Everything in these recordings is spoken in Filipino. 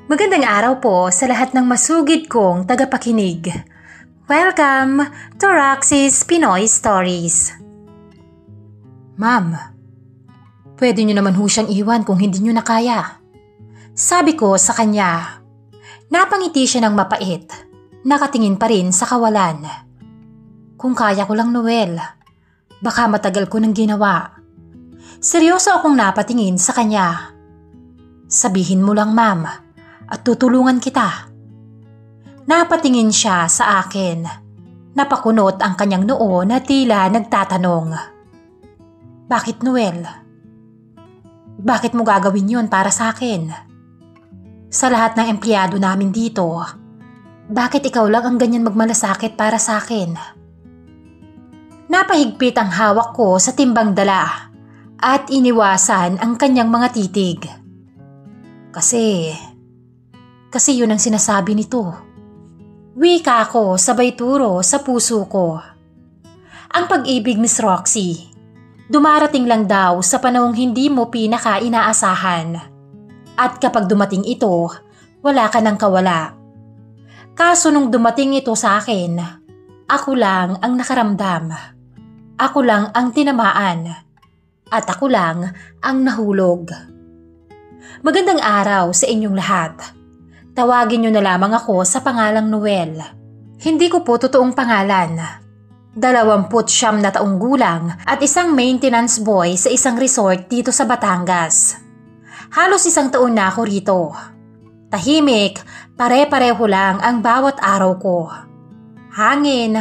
Magandang araw po sa lahat ng masugid kong tagapakinig. Welcome to Roxy's Pinoy Stories. Ma'am, pwede niyo naman ho siyang iwan kung hindi niyo na kaya. Sabi ko sa kanya. Napangiti siya ng mapait, nakatingin pa rin sa kawalan. Kung kaya ko lang, Noel, baka matagal ko nang ginawa. Seryoso akong napatingin sa kanya. Sabihin mo lang, ma'am, at tutulungan kita. Napatingin siya sa akin. Napakunot ang kanyang noo na tila nagtatanong. Bakit, Noel? Bakit mo gagawin yon para sa akin? Sa lahat ng empleyado namin dito, bakit ikaw lang ang ganyan magmalasakit para sa akin? Napahigpit ang hawak ko sa timbang dala at iniwasan ang kanyang mga titig. Kasi yun ang sinasabi nito. Wika ko sabay turo sa puso ko. Ang pag-ibig, Miss Roxy, dumarating lang daw sa panahong hindi mo pinaka-inaasahan. At kapag dumating ito, wala ka nang kawala. Kaso nung dumating ito sa akin, ako lang ang nakaramdam. Ako lang ang tinamaan. At ako lang ang nahulog. Magandang araw sa inyong lahat. Tawagin niyo na lamang ako sa pangalang Noel. Hindi ko po totoong pangalan. 29 na taong gulang at isang maintenance boy sa isang resort dito sa Batangas. Halos 1 taon na ako rito. Tahimik, pare-pareho lang ang bawat araw ko. Hangin,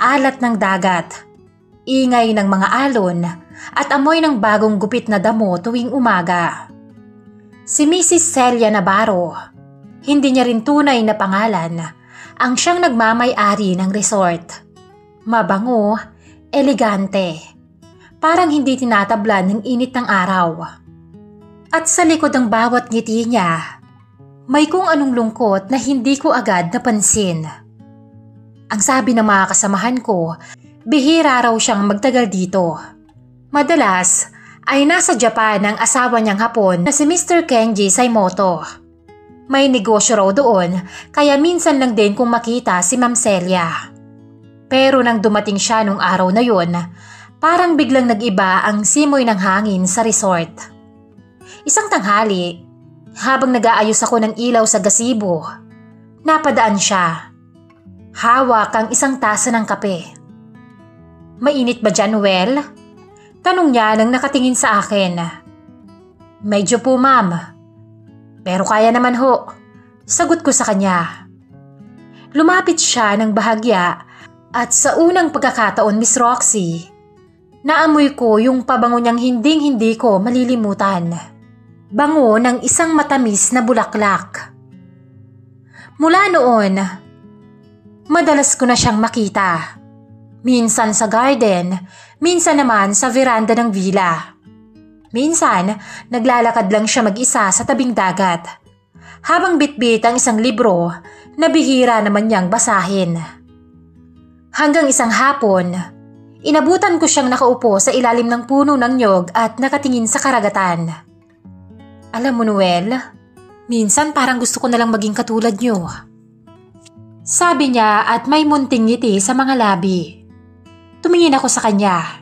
alat ng dagat, ingay ng mga alon at amoy ng bagong gupit na damo tuwing umaga. Si Mrs. Celia Navarro, hindi niya rin tunay na pangalan, ang siyang nagmamay-ari ng resort. Mabango, elegante, parang hindi tinatablan ng init ng araw. At sa likod ng bawat ngiti niya, may kung anong lungkot na hindi ko agad napansin. Ang sabi ng mga kasamahan ko, bihira raw siyang magtagal dito. Madalas ay nasa Japan ang asawa niyang Hapon na si Mr. Kenji Saimoto. May negosyo raw doon kaya minsan lang din kung makita si Ma'am Celia. Pero nang dumating siya nung araw na yon, parang biglang nag-iba ang simoy ng hangin sa resort. Isang tanghali, habang nag-aayos ako ng ilaw sa gazebo, napadaan siya. Hawak ang isang tasa ng kape. Mainit ba dyan, Noel? Tanong niya nang nakatingin sa akin. Medyo po, ma'am. Pero kaya naman ho. Sagot ko sa kanya. Lumapit siya ng bahagya at sa unang pagkakataon, Miss Roxy, naamoy ko yung pabango niyang hinding-hindi ko malilimutan. Bango ng isang matamis na bulaklak. Mula noon, madalas ko na siyang makita. Minsan sa garden, minsan naman sa veranda ng villa. Minsan, naglalakad lang siya mag-isa sa tabing dagat. Habang bitbit ang isang libro na bihira naman niyang basahin. Hanggang isang hapon, inabutan ko siyang nakaupo sa ilalim ng puno ng nyog at nakatingin sa karagatan. Alam mo, Noel, minsan parang gusto ko na lang maging katulad niyo. Sabi niya at may munting ngiti sa mga labi. Tumingin ako sa kanya.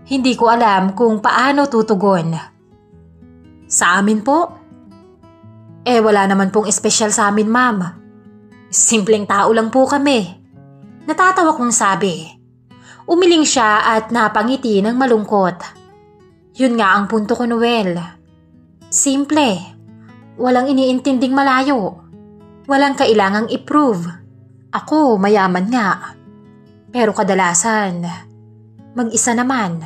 Hindi ko alam kung paano tutugon. Sa amin po? Wala naman pong espesyal sa amin, ma'am. Simpleng tao lang po kami. Natatawa kong sabi. Umiling siya at napangiti ng malungkot. Yun nga ang punto ko, Noel. Simple. Walang iniintinding malayo. Walang kailangang i-prove. Ako, mayaman nga. Pero kadalasan, mag-isa naman.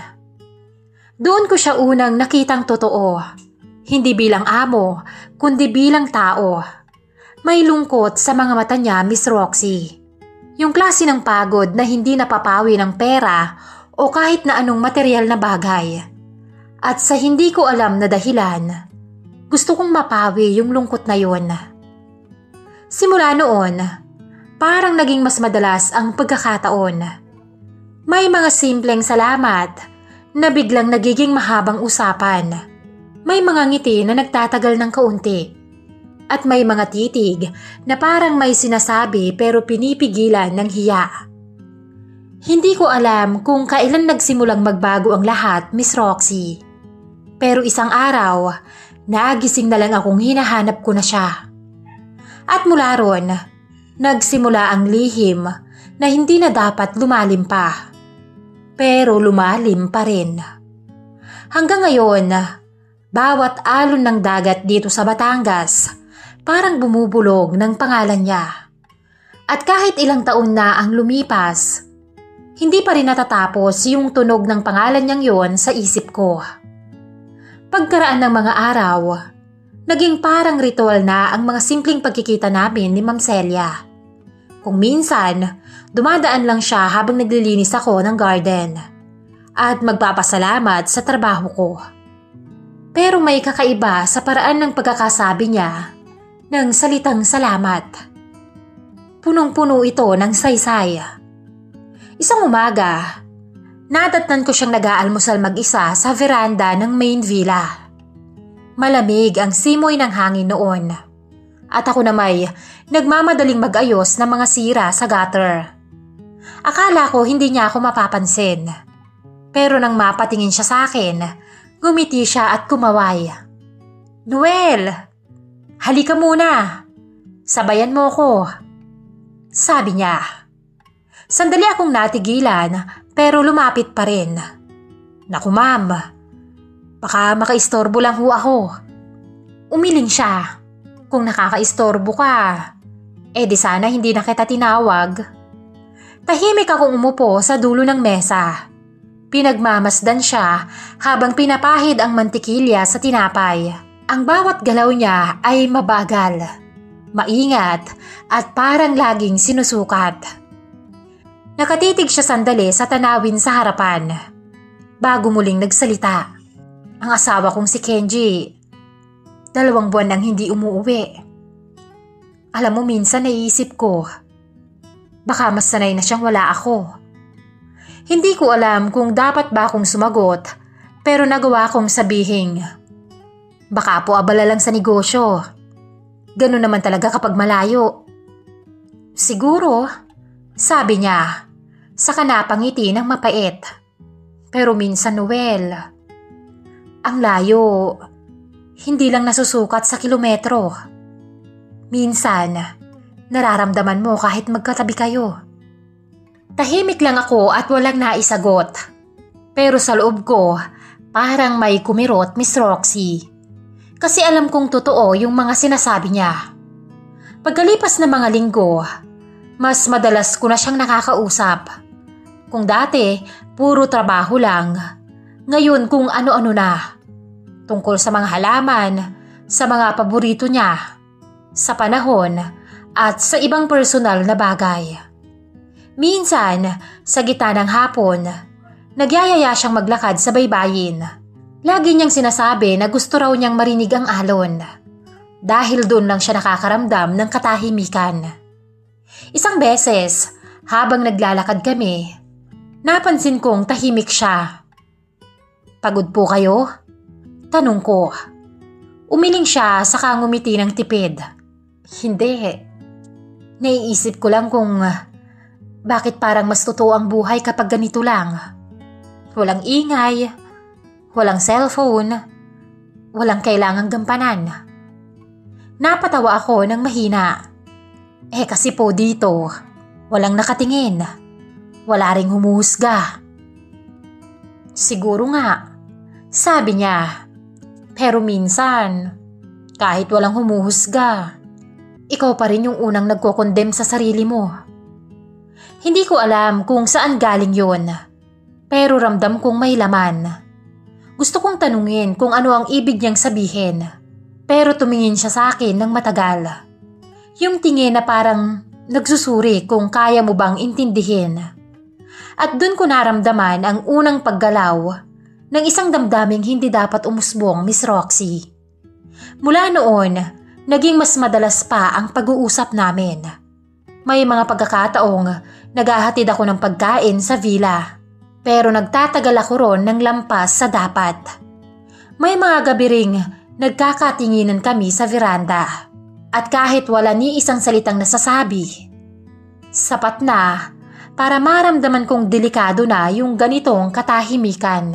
Doon ko siya unang nakitang totoo. Hindi bilang amo, kundi bilang tao. May lungkot sa mga mata niya, Miss Roxy. Yung klase ng pagod na hindi napapawi ng pera o kahit na anong material na bagay. At sa hindi ko alam na dahilan, gusto kong mapawi yung lungkot na yun. Simula noon, parang naging mas madalas ang pagkakataon. May mga simpleng salamat na biglang nagiging mahabang usapan. May mga ngiti na nagtatagal ng kaunti. At may mga titig na parang may sinasabi pero pinipigilan ng hiya. Hindi ko alam kung kailan nagsimulang magbago ang lahat, Miss Roxy. Pero isang araw, nagising na lang akong hinahanap ko na siya. At mula ron, nagsimula ang lihim na hindi na dapat lumalim pa. Pero lumalim pa rin. Hanggang ngayon, bawat alon ng dagat dito sa Batangas, parang bumubulong ng pangalan niya. At kahit ilang taon na ang lumipas, hindi pa rin natatapos yung tunog ng pangalan niyang yon sa isip ko. Pagkaraan ng mga araw, naging parang ritual na ang mga simpleng pagkikita namin ni Ma'am Celia. Kung minsan, dumadaan lang siya habang naglilinis ako ng garden at magpapasalamat sa trabaho ko. Pero may kakaiba sa paraan ng pagkakasabi niya ng salitang salamat. Punong-puno ito ng saysay. Isang umaga, nadatnan ko siyang nag-aalmusal mag-isa sa veranda ng main villa. Malamig ang simoy ng hangin noon. At ako na may nagmamadaling mag-ayos ng mga sira sa gutter. Akala ko hindi niya ako mapapansin. Pero nang mapatingin siya sa akin, gumiti siya at kumaway. "Noel, halika muna. Sabayan mo ko," sabi niya. Sandali akong natigilan pero lumapit pa rin. "Naku ma'am, baka makaistorbo lang ho ako." Umiling siya. "Kung nakakaistorbo ka, di sana hindi na kita tinawag." Tahimik akong umupo sa dulo ng mesa. Pinagmamasdan siya habang pinapahid ang mantikilya sa tinapay. Ang bawat galaw niya ay mabagal, maingat at parang laging sinusukat. Nakatitig siya sandali sa tanawin sa harapan bago muling nagsalita. "Ang asawa kong si Kenji, 2 buwan nang hindi umuuwi. Alam mo, minsan naiisip ko, baka mas sanay na siyang wala ako. Hindi ko alam kung dapat ba akong sumagot, pero nagawa kong sabihin, baka po abala lang sa negosyo. Ganun naman talaga kapag malayo." "Siguro," sabi niya, saka napangiti ng mapait. "Pero minsan, Noel, ang layo, hindi lang nasusukat sa kilometro. Minsan, nararamdaman mo kahit magkatabi kayo." Tahimik lang ako at walang naisagot. Pero sa loob ko, parang may kumirot, Miss Roxy. Kasi alam kong totoo yung mga sinasabi niya. Pagkalipas ng mga linggo, mas madalas ko na siyang nakakausap. Kung dati, puro trabaho lang. Ngayon kung ano-ano na. Tungkol sa mga halaman, sa mga paborito niya, sa panahon, at sa ibang personal na bagay. Minsan, sa gitna ng hapon, nagyayaya siyang maglakad sa baybayin. Lagi niyang sinasabi na gusto raw niyang marinig ang alon. Dahil doon lang siya nakakaramdam ng katahimikan. Isang beses, habang naglalakad kami, napansin kong tahimik siya. "Pagod po kayo?" tanong ko. Umiling siya saka ngumiti ng tipid. "Hindi. Naiisip ko lang kung bakit parang mas totoo ang buhay kapag ganito lang. Walang ingay, walang cellphone, walang kailangang gampanan." Napatawa ako ng mahina. Kasi po dito, walang nakatingin, wala ring humuhusga." "Siguro nga," sabi niya. "Pero minsan, kahit walang humuhusga, ikaw pa rin yung unang nagko-condemn sa sarili mo." Hindi ko alam kung saan galing yon, pero ramdam kong may laman. Gusto kong tanungin kung ano ang ibig niyang sabihin, pero tumingin siya sa akin ng matagal. Yung tingin na parang nagsusuri kung kaya mo bang intindihin. At dun ko naramdaman ang unang paggalaw ng isang damdaming hindi dapat umusbong, Miss Roxy. Mula noon, naging mas madalas pa ang pag-uusap namin. May mga pagkakataong naghahatid ako ng pagkain sa villa, pero nagtatagal ako ron ng lampas sa dapat. May mga gabi ring nagkakatinginan kami sa veranda. At kahit wala ni isang salitang nasasabi, sapat na para maramdaman kong delikado na yung ganitong katahimikan.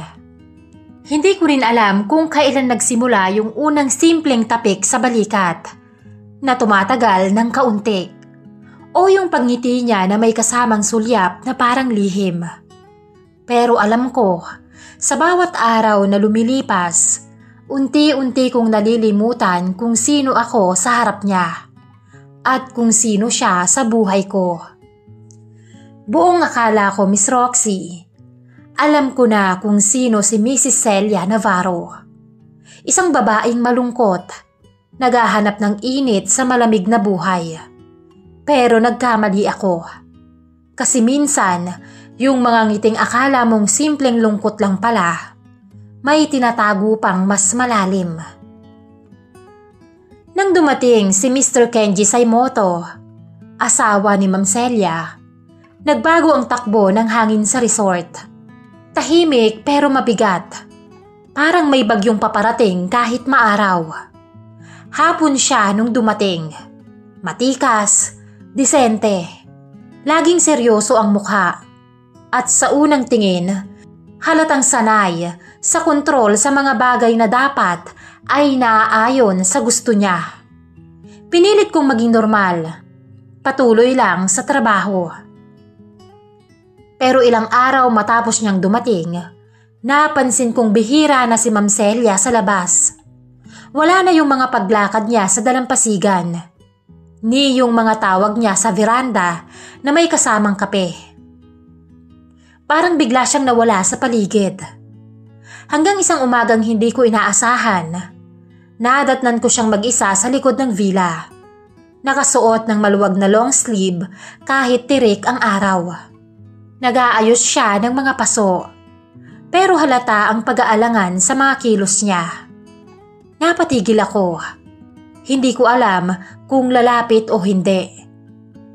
Hindi ko rin alam kung kailan nagsimula yung unang simpleng tapik sa balikat na tumatagal ng kaunti o yung pagngiti niya na may kasamang sulyap na parang lihim. Pero alam ko, sa bawat araw na lumilipas, unti-unti kong nalilimutan kung sino ako sa harap niya at kung sino siya sa buhay ko. Buong akala ko, Miss Roxy, alam ko na kung sino si Mrs. Celia Navarro. Isang babaeng malungkot, naghahanap ng init sa malamig na buhay. Pero nagkamali ako. Kasi minsan, yung mga ngiting akala mong simpleng lungkot lang pala, may tinatago pang mas malalim. Nang dumating si Mr. Kenji Saimoto, asawa ni Ma'am Celia, nagbago ang takbo ng hangin sa resort. Tahimik pero mabigat. Parang may bagyong paparating kahit maaraw. Hapon siya nung dumating. Matikas, disente, laging seryoso ang mukha. At sa unang tingin, halatang sanay sa kontrol sa mga bagay na dapat ay naaayon sa gusto niya. Pinilit kong maging normal, patuloy lang sa trabaho. Pero ilang araw matapos niyang dumating, napansin kong bihira na si Ma'am Celia sa labas. Wala na yung mga paglakad niya sa dalampasigan, ni yung mga tawag niya sa veranda na may kasamang kape. Parang bigla siyang nawala sa paligid. Hanggang isang umagang hindi ko inaasahan, nadatnan ko siyang mag-isa sa likod ng villa. Nakasuot ng maluwag na long sleeve kahit tirik ang araw. Nag-aayos siya ng mga paso, pero halata ang pag-aalangan sa mga kilos niya. Napatigil ako. Hindi ko alam kung lalapit o hindi.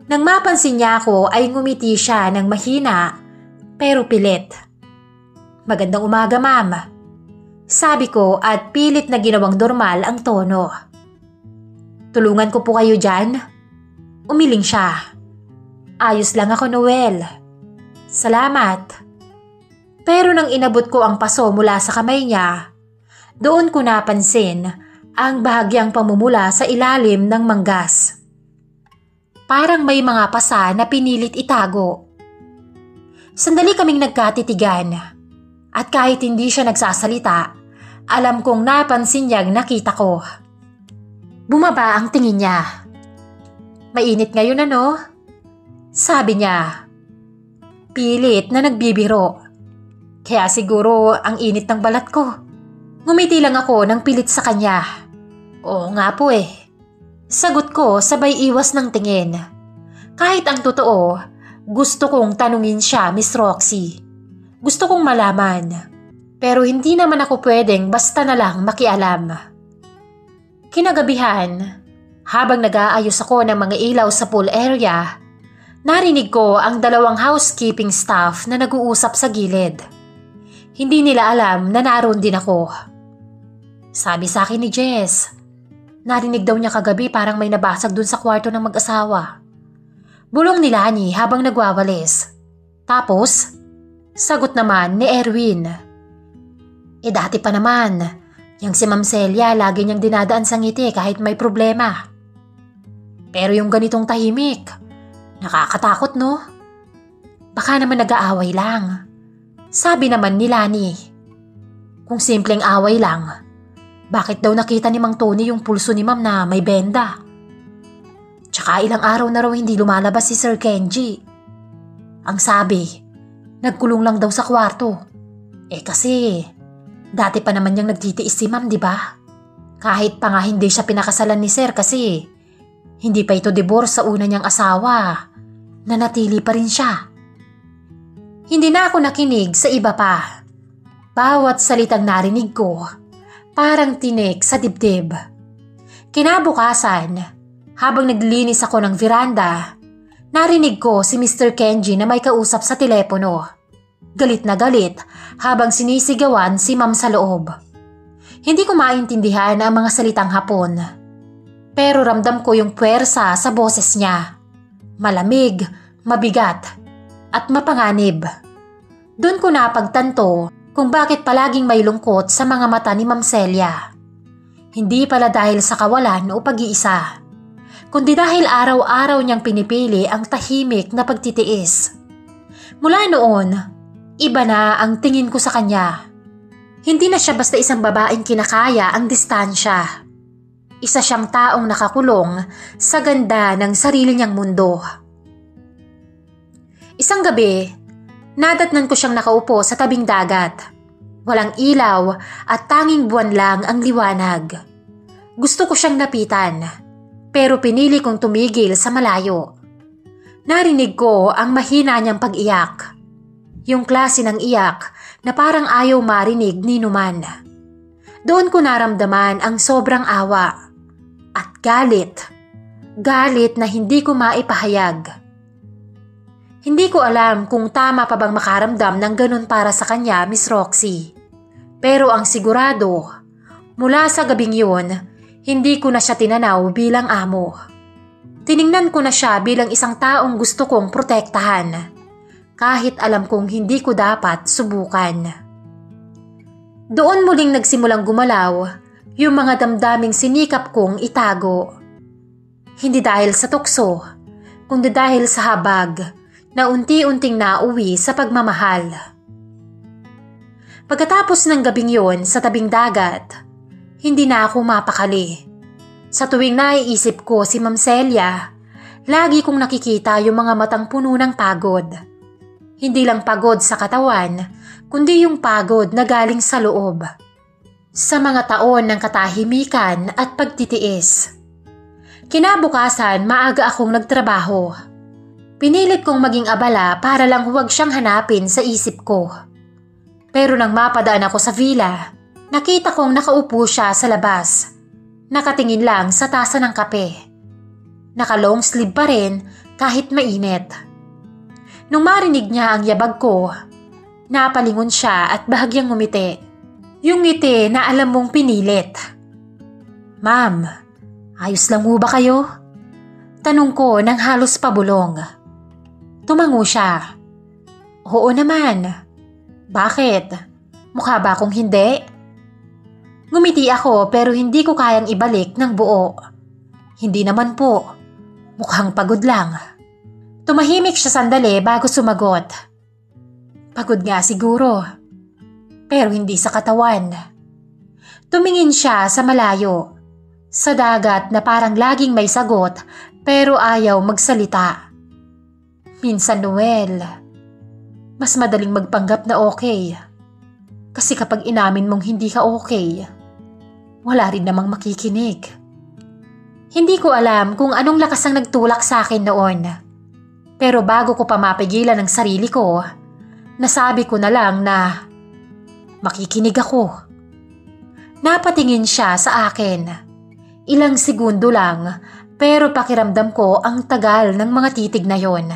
Nang mapansin niya ako ay ngumiti siya ng mahina pero pilit. "Magandang umaga, ma'am," sabi ko at pilit na ginawang normal ang tono. "Tulungan ko po kayo dyan?" Umiling siya. "Ayos lang ako, Noel." "Salamat." Pero nang inabot ko ang paso mula sa kamay niya, doon ko napansin ang bahagyang pamumula sa ilalim ng manggas. Parang may mga pasa na pinilit itago. Sandali kaming nagkatitigan at kahit hindi siya nagsasalita, alam kong napansin niyang nakita ko. Bumaba ang tingin niya. "Mainit ngayon, ano?" sabi niya. Pilit na nagbibiro. Kaya siguro ang init ng balat ko. Ngumiti lang ako ng pilit sa kanya. "Oo nga po eh." Sagot ko sabay iwas ng tingin. Kahit ang totoo, gusto kong tanungin siya, Miss Roxy. Gusto kong malaman. Pero hindi naman ako pwedeng basta na lang makialam. Kinagabihan, habang nag-aayos ako ng mga ilaw sa pool area, narinig ko ang dalawang housekeeping staff na nag-uusap sa gilid. Hindi nila alam na naroon din ako. Sabi sa akin ni Jess, narinig daw niya kagabi parang may nabasag dun sa kwarto ng mag-asawa. Bulong ni Lani habang nagwawalis. Tapos, sagot naman ni Erwin. Dati pa naman, yung si Ma'am Celia lagi niyang dinadaan sa ngiti kahit may problema. Pero yung ganitong tahimik, nakakatakot, no? Baka naman nag-aaway lang. Sabi naman ni Lani. Kung simpleng away lang, bakit daw nakita ni Mang Tony yung pulso ni Ma'am na may benda? Tsaka ilang araw na raw hindi lumalabas si Sir Kenji. Ang sabi, nagkulong lang daw sa kwarto. Kasi, dati pa naman niyang nagtitiis si Ma'am, di ba? Kahit pa nga hindi siya pinakasalan ni Sir kasi hindi pa ito divorce sa una niyang asawa, nanatili pa rin siya. Hindi na ako nakinig sa iba pa. Bawat salitang narinig ko, parang tinik sa dibdib. Kinabukasan, habang naglinis ako ng veranda, narinig ko si Mr. Kenji na may kausap sa telepono. Galit na galit habang sinisigawan si Ma'am sa loob. Hindi ko maintindihan ang mga salitang Hapon. Pero ramdam ko yung puwersa sa boses niya. Malamig, mabigat, at mapanganib. Doon ko napagtanto kung bakit palaging may lungkot sa mga mata ni Ma'am Celia. Hindi pala dahil sa kawalan o pag-iisa, kundi dahil araw-araw niyang pinipili ang tahimik na pagtitiis. Mula noon, iba na ang tingin ko sa kanya. Hindi na siya basta isang babaeng kinakaya ang distansya. Isa siyang taong nakakulong sa ganda ng sarili niyang mundo. Isang gabi, nadatnan ko siyang nakaupo sa tabing dagat. Walang ilaw at tanging buwan lang ang liwanag. Gusto ko siyang lapitan, pero pinili kong tumigil sa malayo. Narinig ko ang mahina niyang pag-iyak. Yung klase ng iyak na parang ayaw marinig ni Numan. Doon ko naramdaman ang sobrang awa at galit. Galit na hindi ko maipahayag. Hindi ko alam kung tama pa bang makaramdam ng ganun para sa kanya, Miss Roxy. Pero ang sigurado, mula sa gabing yun, hindi ko na siya tinanaw bilang amo. Tiningnan ko na siya bilang isang taong gusto kong protektahan, kahit alam kong hindi ko dapat subukan. Doon muling nagsimulang gumalaw yung mga damdaming sinikap kong itago. Hindi dahil sa tukso, kundi dahil sa habag na unti-unting nauwi sa pagmamahal. Pagkatapos ng gabing yon sa tabing dagat, hindi na ako mapakali. Sa tuwing naiisip ko si Ma'am Celia, lagi kong nakikita yung mga matang puno ng pagod. Hindi lang pagod sa katawan, kundi yung pagod na galing sa loob. Sa mga taon ng katahimikan at pagtitiis. Kinabukasan, maaga akong nagtrabaho. Pinilit kong maging abala para lang huwag siyang hanapin sa isip ko. Pero nang mapadaan ako sa villa, nakita kong nakaupo siya sa labas. Nakatingin lang sa tasa ng kape. Naka-long sleeve pa rin kahit mainit. Nung marinig niya ang yabag ko, napalingon siya at bahagyang ngumiti. Yung ngiti na alam mong pinilit. "Ma'am, ayos lang mo ba kayo?" Tanong ko nang halos pabulong. Tumango siya. "Oo naman." "Bakit? Mukha ba akong hindi?" Ngumiti ako pero hindi ko kayang ibalik ng buo. "Hindi naman po. Mukhang pagod lang." Tumahimik siya sandali bago sumagot. "Pagod nga siguro. Pero hindi sa katawan." Tumingin siya sa malayo. Sa dagat na parang laging may sagot pero ayaw magsalita. "Minsan, Noel, mas madaling magpanggap na okay. Kasi kapag inamin mong hindi ka okay, wala rin namang makikinig." Hindi ko alam kung anong lakas ang nagtulak sa akin noon. Pero bago ko pa mapigilan ang sarili ko, nasabi ko na lang na makikinig ako. Napatingin siya sa akin. Ilang segundo lang, pero pakiramdam ko ang tagal ng mga titig na yon.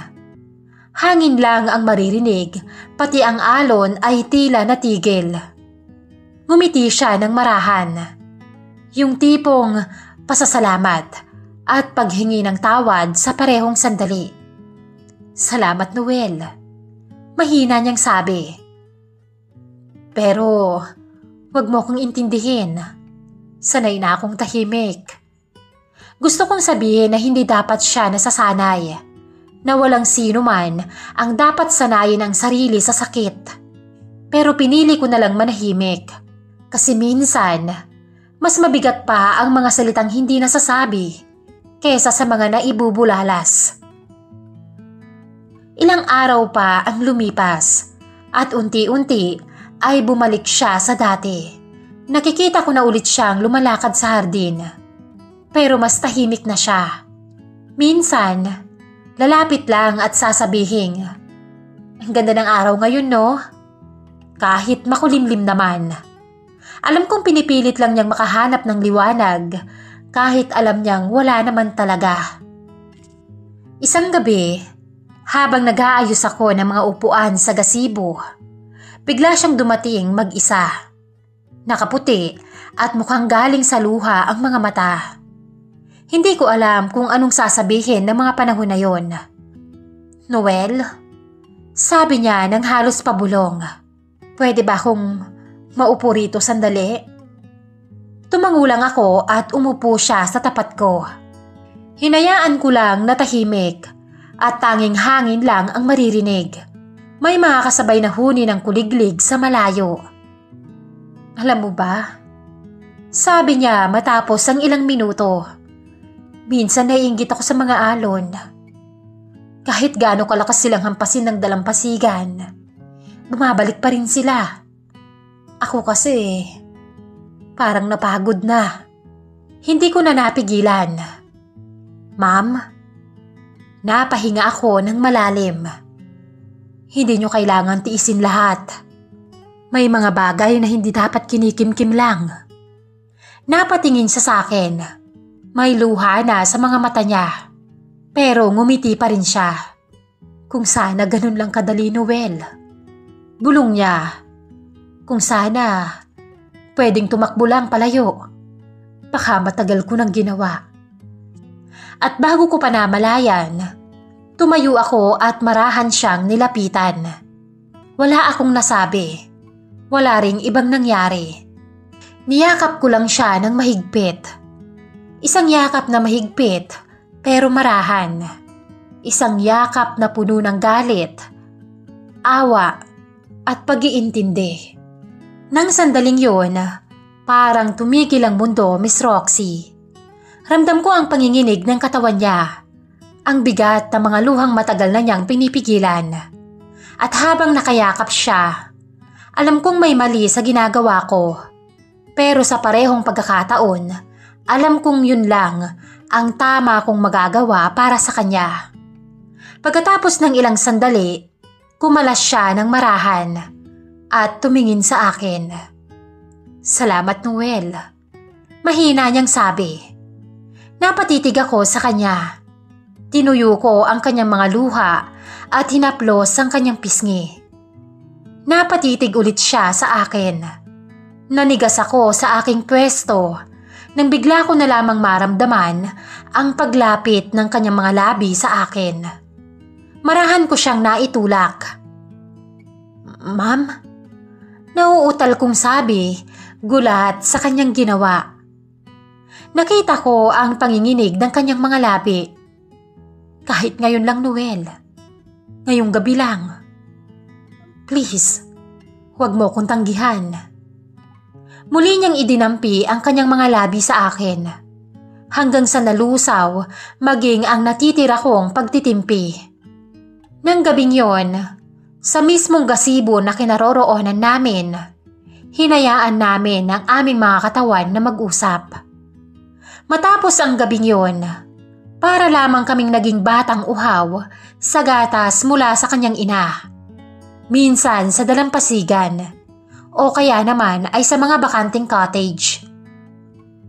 Hangin lang ang maririnig, pati ang alon ay tila natigil. Ngumiti siya ng marahan. Yung tipong pasasalamat at paghingi ng tawad sa parehong sandali. "Salamat, Noel." Mahina niyang sabi. "Pero wag mo akong intindihin. Sanay na akong tahimik." Gusto kong sabihin na hindi dapat siya nasasanay, na walang sino man ang dapat sanayin ang sarili sa sakit. Pero pinili ko na lang manahimik. Kasi minsan, mas mabigat pa ang mga salitang hindi nasasabi kesa sa mga naibubulalas. Ilang araw pa ang lumipas at unti-unti ay bumalik siya sa dati. Nakikita ko na ulit siyang lumalakad sa hardin. Pero mas tahimik na siya. Minsan, lalapit lang at sasabihin, "Ang ganda ng araw ngayon, no?" Kahit makulimlim naman. Alam kong pinipilit lang niyang makahanap ng liwanag kahit alam niyang wala naman talaga. Isang gabi, habang nag-aayos ako ng mga upuan sa gazebo, bigla siyang dumating mag-isa. Nakaputi at mukhang galing sa luha ang mga mata. Hindi ko alam kung anong sasabihin ng mga panahon na yon. Noel, sabi niya nang halos pabulong. Pwede ba akong maupo rito sandali? Tumango lang ako at umupo siya sa tapat ko. Hinayaan ko lang na tahimik at tanging hangin lang ang maririnig. May mga kasabay na huni ng kuliglig sa malayo. Alam mo ba? Sabi niya matapos ang ilang minuto. Minsan naiinggit ako sa mga alon. Kahit gaano kalakas silang hampasin ng dalampasigan, bumabalik pa rin sila. Ako kasi, parang napagod na. Hindi ko na napigilan. Ma'am, napahinga ako ng malalim. Hindi niyo kailangan tiisin lahat. May mga bagay na hindi dapat kinikimkim lang. Napatingin siya sa akin. May luha na sa mga mata niya. Pero ngumiti pa rin siya. Kung sana ganun lang kadali, Noel. Bulong niya. Kung sana pwedeng tumakbo lang palayo. Baka matagal ko nang ginawa. At bago ko pa namalayan, tumayo ako at marahan siyang nilapitan. Wala akong nasabi. Wala ring ibang nangyari. Niyakap ko lang siya ng mahigpit. Isang yakap na mahigpit pero marahan. Isang yakap na puno ng galit, awa at pag-iintindi. Nang sandaling yun, parang tumigil ang mundo, Miss Roxy. Ramdam ko ang panginginig ng katawan niya. Ang bigat ng mga luhang matagal na niyang pinipigilan. At habang nakayakap siya, alam kong may mali sa ginagawa ko. Pero sa parehong pagkakataon, alam kong yun lang ang tama kong magagawa para sa kanya. Pagkatapos ng ilang sandali, kumalas siya ng marahan at tumingin sa akin. Salamat, Noel. Mahina niyang sabi. Napatitig ako sa kanya. Tinuyo ko ang kanyang mga luha at hinaplos ang kanyang pisngi. Napatitig ulit siya sa akin. Nanigas ako sa aking pwesto nang bigla ko na lamang maramdaman ang paglapit ng kanyang mga labi sa akin. Marahan ko siyang naitulak. Ma'am? Nauutal kong sabi, gulat sa kanyang ginawa. Nakita ko ang panginginig ng kanyang mga labi. Kahit ngayon lang, Noel. Ngayong gabi lang. Please, huwag mo kong tanggihan. Muli niyang idinampi ang kanyang mga labi sa akin. Hanggang sa nalusaw, maging ang natitira kong pagtitimpi. Nang gabing yon, sa mismong gasibo na kinaroroonan namin, hinayaan namin ang aming mga katawan na mag-usap. Matapos ang gabing yon, para lamang kaming naging batang uhaw sa gatas mula sa kanyang ina. Minsan sa dalampasigan, o kaya naman ay sa mga bakanting cottage.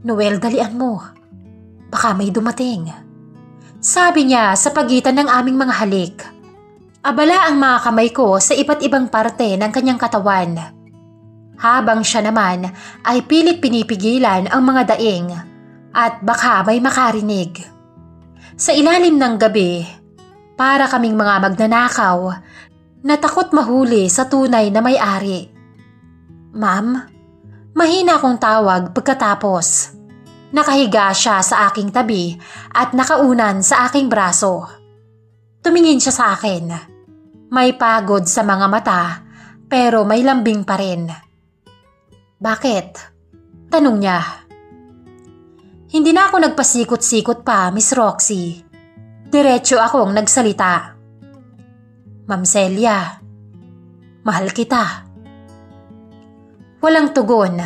Noel, dalian mo. Baka may dumating. Sabi niya sa pagitan ng aming mga halik. Abala ang mga kamay ko sa iba't ibang parte ng kanyang katawan. Habang siya naman ay pilit pinipigilan ang mga daing at baka may makarinig. Sa ilalim ng gabi, para kaming mga magnanakaw na takot mahuli sa tunay na may-ari. Ma'am, mahina akong tawag pagkatapos. Nakahiga siya sa aking tabi at nakaunan sa aking braso. Tumingin siya sa akin. May pagod sa mga mata pero may lambing pa rin. Bakit? Tanong niya. Hindi na ako nagpasikot-sikot pa, Miss Roxy. Diretso akong nagsalita. Ma'am Celia, mahal kita. Walang tugon.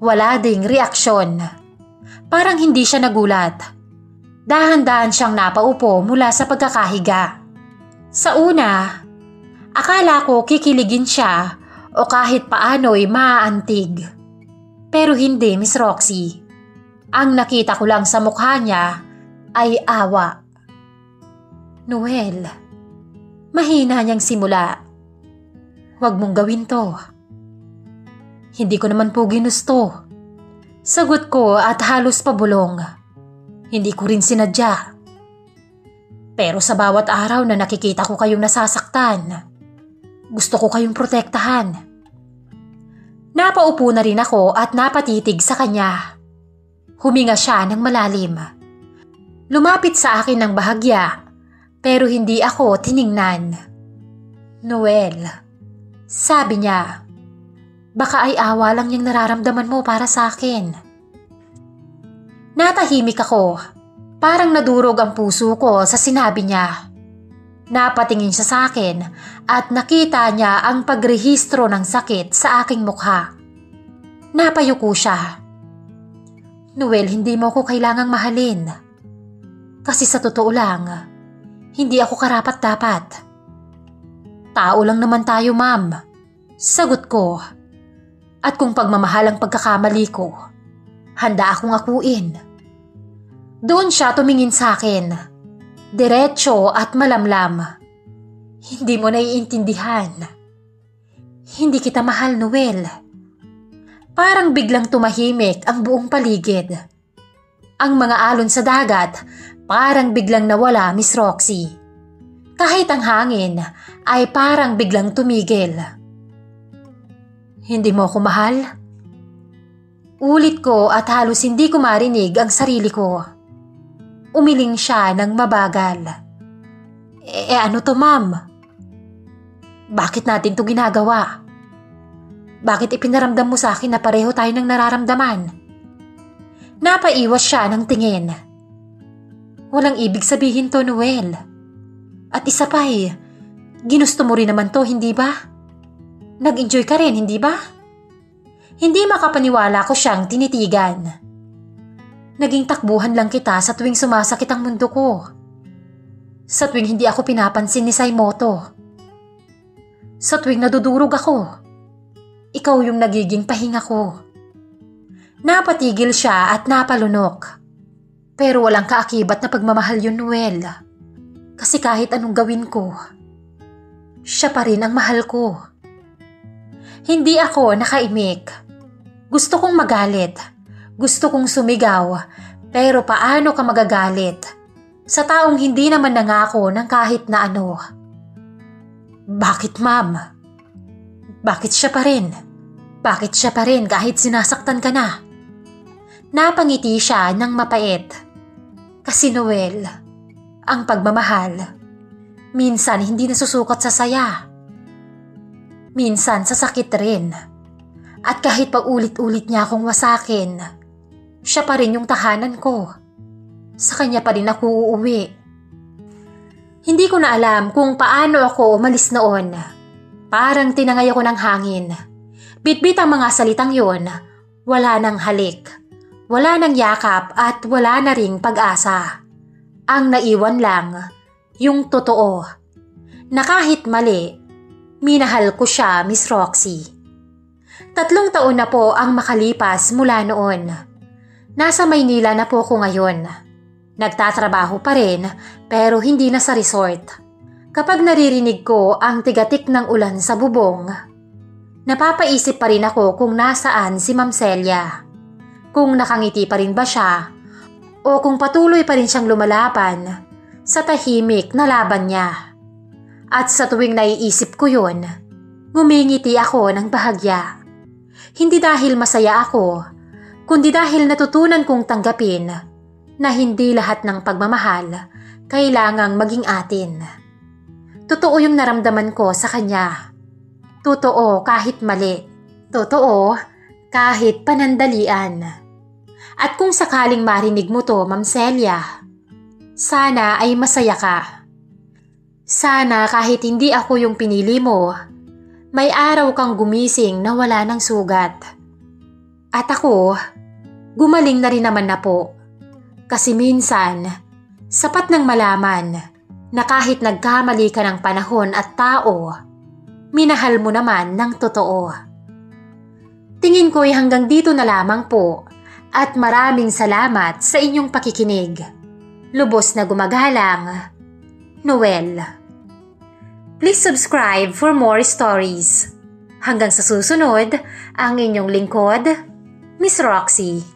Wala ding reaksyon. Parang hindi siya nagulat. Dahan-dahan siyang napaupo mula sa pagkakahiga. Sa una, akala ko kikiligin siya o kahit paano'y maaantig. Pero hindi, Miss Roxy. Ang nakita ko lang sa mukha niya ay awa. Noel, mahina niyang simula. Huwag mong gawin to. Hindi ko naman po ginusto. Sagot ko at halos pabulong. Hindi ko rin sinadya. Pero sa bawat araw na nakikita ko kayong nasasaktan, gusto ko kayong protektahan. Napaupo na rin ako at napatitig sa kanya. Huminga siya ng malalim. Lumapit sa akin ng bahagya, pero hindi ako tiningnan. Noel, sabi niya, baka ay awa lang yung nararamdaman mo para sa akin. Natahimik ako, parang nadurog ang puso ko sa sinabi niya. Napatingin siya sa akin at nakita niya ang pagrehistro ng sakit sa aking mukha. Napayuko siya. Noel, hindi mo ko kailangang mahalin. Kasi sa totoo lang, hindi ako karapat-dapat. Tao lang naman tayo, ma'am. Sagot ko. At kung pagmamahal ang pagkakamali ko, handa akong akuin. Doon siya tumingin sa akin. Diretso at malamlam. Hindi mo naiintindihan. Hindi kita mahal, Noel. Parang biglang tumahimik ang buong paligid. Ang mga alon sa dagat parang biglang nawala, Miss Roxy. Kahit ang hangin ay parang biglang tumigil. Hindi mo ako mahal? Ulit ko at halos hindi ko marinig ang sarili ko. Umiling siya ng mabagal. Ano to, ma'am? Bakit natin to ginagawa? Bakit ipinaramdam mo sa akin na pareho tayo ng nararamdaman? Napaiwas siya ng tingin. Walang ibig sabihin to, Noel. At isa pa ginusto mo rin naman to, hindi ba? Nag-enjoy ka rin, hindi ba? Hindi makapaniwala ko siyang tinitigan. Naging takbuhan lang kita sa tuwing sumasakit ang mundo ko. Sa tuwing hindi ako pinapansin ni Saimoto. Sa tuwing nadudurog ako. Ikaw yung nagiging pahinga ko. Napatigil siya at napalunok. Pero walang kaakibat na pagmamahal yun, Noel. Kasi kahit anong gawin ko, siya pa rin ang mahal ko. Hindi ako nakaimik. Gusto kong magalit. Gusto kong sumigaw, pero paano ka magagalit sa taong hindi naman nangako ng kahit na ano? Bakit, ma'am? Bakit siya pa rin? Bakit siya pa rin kahit sinasaktan ka na? Napangiti siya ng mapait. Kasi Noel, ang pagmamahal, minsan hindi nasusukat sa saya. Minsan sa sakit rin. At kahit paulit-ulit niya akong wasakin, siya pa rin yung tahanan ko. Sa kanya pa rin ako uuwi. Hindi ko na alam kung paano ako umalis noon. Parang tinangay ako ng hangin. Bitbit ang mga salitang yon. Wala nang halik. Wala nang yakap at wala na ring pag-asa. Ang naiwan lang, yung totoo. Na kahit mali, minahal ko siya, Miss Roxy. 3 taon na po ang makalipas mula noon. Nasa Maynila na po ako ngayon. Nagtatrabaho pa rin pero hindi na sa resort. Kapag naririnig ko ang tigatik ng ulan sa bubong, napapaisip pa rin ako kung nasaan si Ma'am Celia. Kung nakangiti pa rin ba siya o kung patuloy pa rin siyang lumalaban sa tahimik na laban niya. At sa tuwing naiisip ko yun, ngumingiti ako ng bahagya. Hindi dahil masaya ako, kundi dahil natutunan kong tanggapin na hindi lahat ng pagmamahal kailangang maging atin. Totoo yung naramdaman ko sa kanya. Totoo kahit mali. Totoo kahit panandalian. At kung sakaling marinig mo to, Ma'am Celia, sana ay masaya ka. Sana kahit hindi ako yung pinili mo, may araw kang gumising na wala ng sugat. At ako, gumaling na rin naman na po. Kasi minsan, sapat nang malaman na kahit nagkamali ka ng panahon at tao, minahal mo naman ng totoo. Tingin ko'y hanggang dito na lamang po at maraming salamat sa inyong pakikinig. Lubos na gumagalang, Noel. Please subscribe for more stories. Hanggang sa susunod, ang inyong lingkod, Miss Roxy.